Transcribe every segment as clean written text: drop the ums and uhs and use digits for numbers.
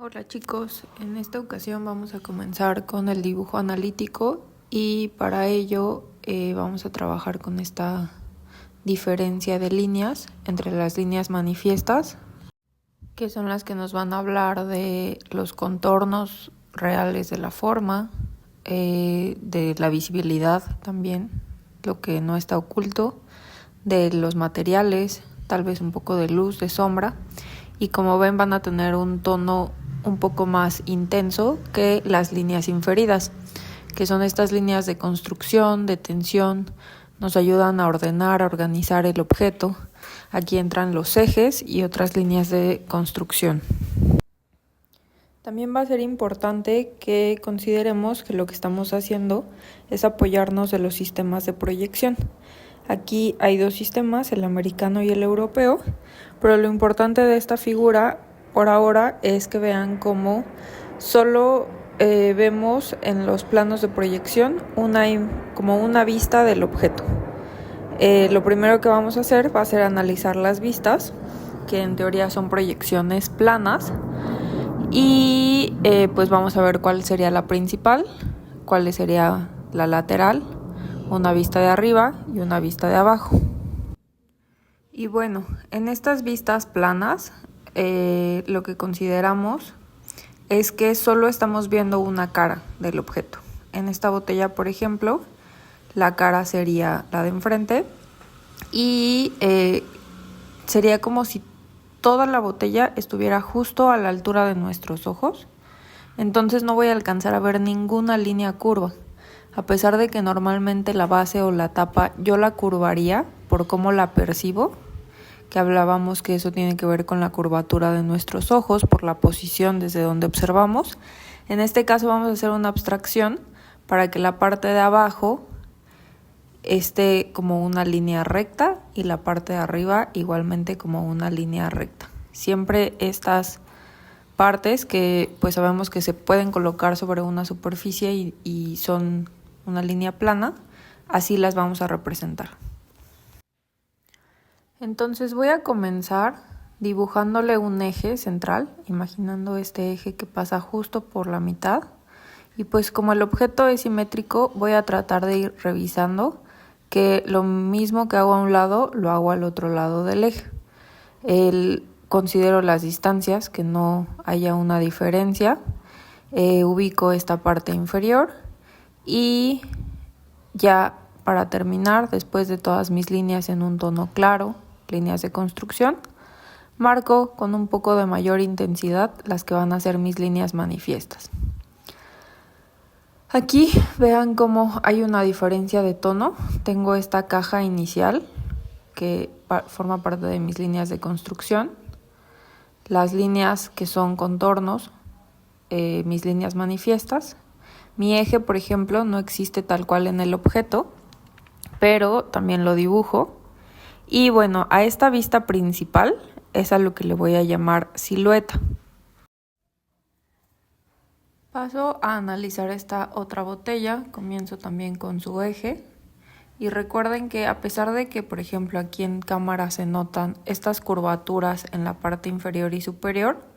Hola chicos, en esta ocasión vamos a comenzar con el dibujo analítico y para ello vamos a trabajar con esta diferencia de líneas entre las líneas manifiestas, que son las que nos van a hablar de los contornos reales de la forma, de la visibilidad también, lo que no está oculto, de los materiales, tal vez un poco de luz, de sombra, y como ven van a tener un tono un poco más intenso que las líneas inferidas, que son estas líneas de construcción, de tensión, nos ayudan a ordenar, a organizar el objeto. Aquí entran los ejes y otras líneas de construcción. También va a ser importante que consideremos que lo que estamos haciendo es apoyarnos de los sistemas de proyección. Aquí hay dos sistemas, el americano y el europeo, pero lo importante de esta figura por ahora es que vean cómo solo vemos en los planos de proyección como una vista del objeto. Lo primero que vamos a hacer va a ser analizar las vistas, que en teoría son proyecciones planas, y pues vamos a ver cuál sería la principal, cuál sería la lateral, una vista de arriba y una vista de abajo. Y bueno, en estas vistas planas lo que consideramos es que solo estamos viendo una cara del objeto. En esta botella, por ejemplo, la cara sería la de enfrente y sería como si toda la botella estuviera justo a la altura de nuestros ojos. Entonces no voy a alcanzar a ver ninguna línea curva. A pesar de que normalmente la base o la tapa yo la curvaría por cómo la percibo, que hablábamos que eso tiene que ver con la curvatura de nuestros ojos por la posición desde donde observamos. En este caso vamos a hacer una abstracción para que la parte de abajo esté como una línea recta y la parte de arriba igualmente como una línea recta. Siempre estas partes que pues sabemos que se pueden colocar sobre una superficie y son una línea plana, así las vamos a representar. Entonces voy a comenzar dibujándole un eje central, imaginando este eje que pasa justo por la mitad. Y pues como el objeto es simétrico, voy a tratar de ir revisando que lo mismo que hago a un lado, lo hago al otro lado del eje. Considero las distancias, que no haya una diferencia. Ubico esta parte inferior y ya para terminar, después de todas mis líneas en un tono claro, líneas de construcción, marco con un poco de mayor intensidad las que van a ser mis líneas manifiestas. Aquí vean cómo hay una diferencia de tono. Tengo esta caja inicial que forma parte de mis líneas de construcción, las líneas que son contornos, mis líneas manifiestas. Mi eje, por ejemplo, no existe tal cual en el objeto, pero también lo dibujo. Y bueno, a esta vista principal es a lo que le voy a llamar silueta. Paso a analizar esta otra botella, comienzo también con su eje. Y recuerden que a pesar de que, por ejemplo, aquí en cámara se notan estas curvaturas en la parte inferior y superior,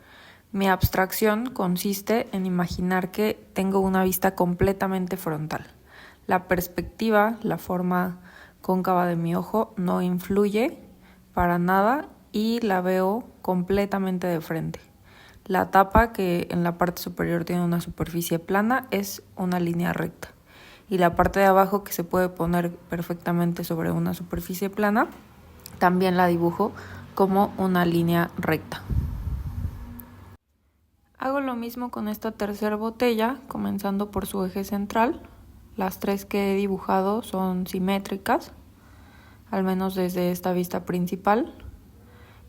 mi abstracción consiste en imaginar que tengo una vista completamente frontal. La perspectiva, la forma cóncava de mi ojo no influye para nada y la veo completamente de frente. La tapa, que en la parte superior tiene una superficie plana, es una línea recta. Y la parte de abajo, que se puede poner perfectamente sobre una superficie plana, también la dibujo como una línea recta. Hago lo mismo con esta tercera botella, comenzando por su eje central. Las tres que he dibujado son simétricas, al menos desde esta vista principal,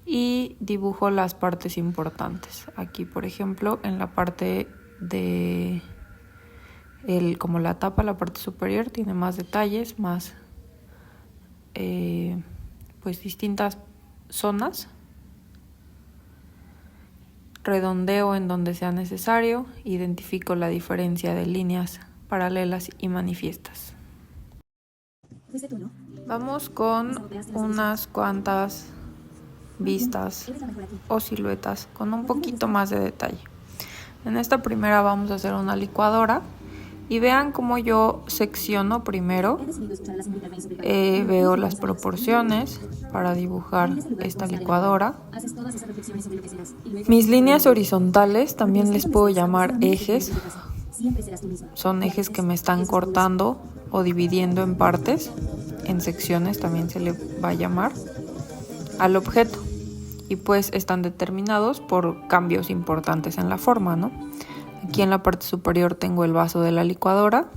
y dibujo las partes importantes. Aquí, por ejemplo, en la parte de como la tapa, la parte superior tiene más detalles, más pues distintas zonas. Redondeo en donde sea necesario, identifico la diferencia de líneas paralelas y manifiestas. Vamos con unas cuantas vistas o siluetas con un poquito más de detalle. En esta primera vamos a hacer una licuadora y vean cómo yo secciono primero, veo las proporciones para dibujar esta licuadora. Mis líneas horizontales también les puedo llamar ejes, son ejes que me están cortando o dividiendo en partes, en secciones también se le va a llamar al objeto. Y pues están determinados por cambios importantes en la forma, ¿no? Aquí en la parte superior tengo el vaso de la licuadora,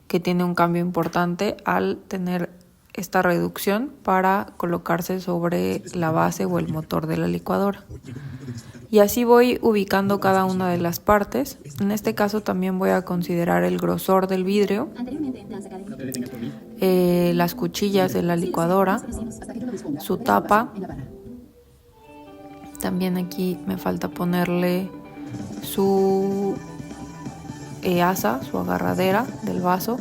que tiene un cambio importante al tener esta reducción para colocarse sobre la base o el motor de la licuadora. Y así voy ubicando cada una de las partes. En este caso también voy a considerar el grosor del vidrio, las cuchillas de la licuadora, su tapa. También aquí me falta ponerle su asa, su agarradera del vaso.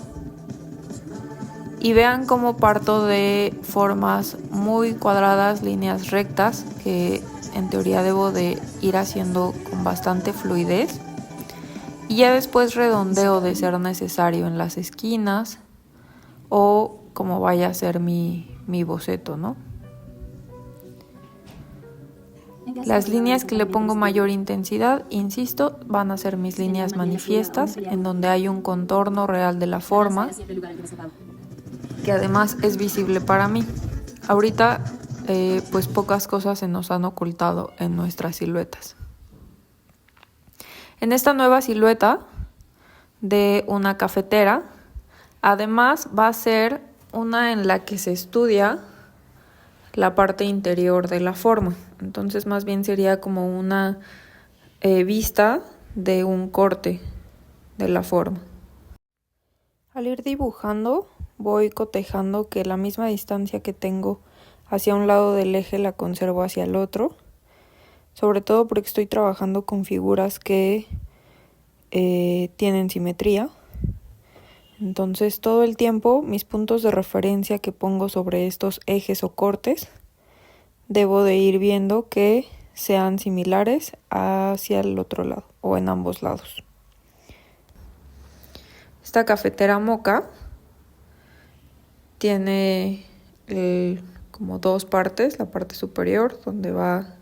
Y vean cómo parto de formas muy cuadradas, líneas rectas, que en teoría debo de ir haciendo con bastante fluidez. Y ya después redondeo de ser necesario en las esquinas o como vaya a ser mi boceto, ¿no? Las líneas que le pongo mayor intensidad, insisto, van a ser mis líneas manifiestas, en donde hay un contorno real de la forma, que además es visible para mí. Ahorita, pues pocas cosas se nos han ocultado en nuestras siluetas. En esta nueva silueta de una cafetera, además va a ser una en la que se estudia la parte interior de la forma. Entonces más bien sería como una vista de un corte de la forma. Al ir dibujando voy cotejando que la misma distancia que tengo hacia un lado del eje la conservo hacia el otro, sobre todo porque estoy trabajando con figuras que tienen simetría. Entonces todo el tiempo mis puntos de referencia que pongo sobre estos ejes o cortes debo de ir viendo que sean similares hacia el otro lado o en ambos lados. Esta cafetera Moka tiene como dos partes, la parte superior donde va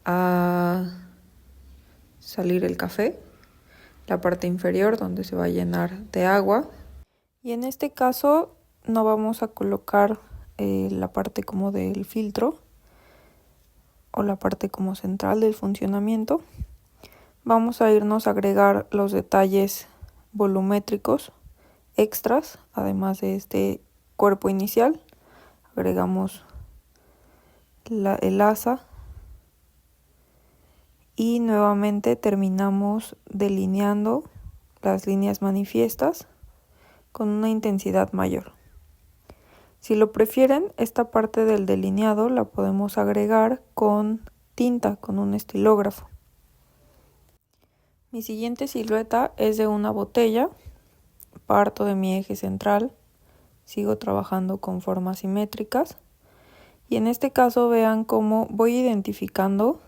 a salir el café, la parte inferior donde se va a llenar de agua. Y en este caso no vamos a colocar la parte como del filtro o la parte como central del funcionamiento. Vamos a irnos a agregar los detalles volumétricos extras, además de este cuerpo inicial. Agregamos el asa y nuevamente terminamos delineando las líneas manifiestas con una intensidad mayor. Si lo prefieren, esta parte del delineado la podemos agregar con tinta, con un estilógrafo. Mi siguiente silueta es de una botella. Parto de mi eje central, sigo trabajando con formas simétricas y en este caso vean cómo voy identificando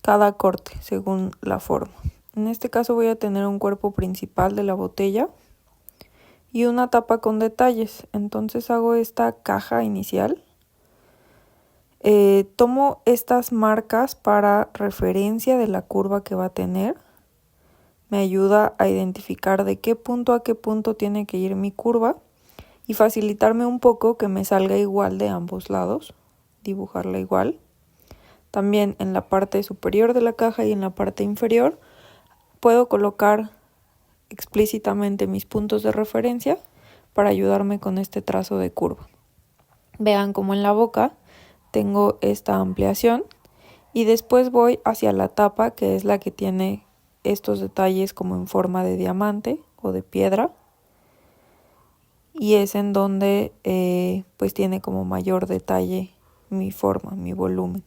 cada corte según la forma. En este caso voy a tener un cuerpo principal de la botella y una tapa con detalles. Entonces hago esta caja inicial. Tomo estas marcas para referencia de la curva que va a tener. Me ayuda a identificar de qué punto a qué punto tiene que ir mi curva y facilitarme un poco que me salga igual de ambos lados, dibujarla igual. También en la parte superior de la caja y en la parte inferior puedo colocar explícitamente mis puntos de referencia para ayudarme con este trazo de curva. Vean como en la boca tengo esta ampliación y después voy hacia la tapa, que es la que tiene estos detalles como en forma de diamante o de piedra, y es en donde pues tiene como mayor detalle mi forma, mi volumen.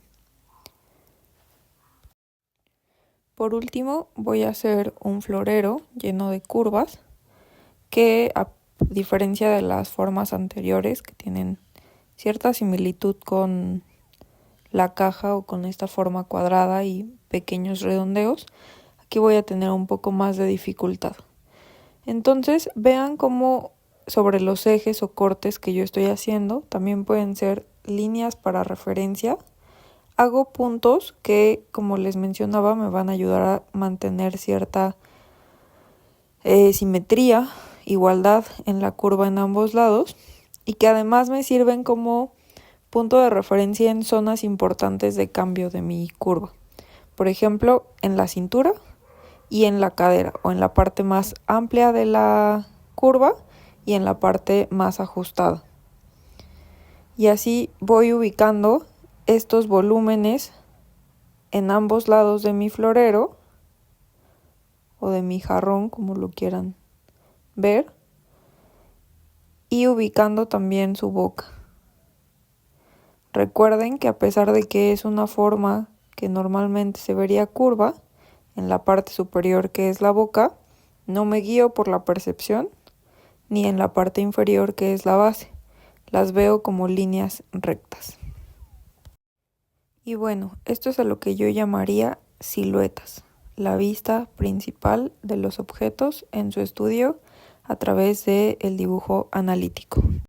Por último voy a hacer un florero lleno de curvas que, a diferencia de las formas anteriores que tienen cierta similitud con la caja o con esta forma cuadrada y pequeños redondeos, aquí voy a tener un poco más de dificultad. Entonces, vean cómo sobre los ejes o cortes que yo estoy haciendo, también pueden ser líneas para referencia. Hago puntos que, como les mencionaba, me van a ayudar a mantener cierta simetría, igualdad en la curva en ambos lados, y que además me sirven como punto de referencia en zonas importantes de cambio de mi curva. Por ejemplo, en la cintura y en la cadera, o en la parte más amplia de la curva y en la parte más ajustada. Y así voy ubicando estos volúmenes en ambos lados de mi florero o de mi jarrón, como lo quieran ver, y ubicando también su boca. Recuerden que a pesar de que es una forma que normalmente se vería curva, en la parte superior que es la boca, no me guío por la percepción, ni en la parte inferior que es la base. Las veo como líneas rectas. Y bueno, esto es a lo que yo llamaría siluetas, la vista principal de los objetos en su estudio a través del dibujo analítico.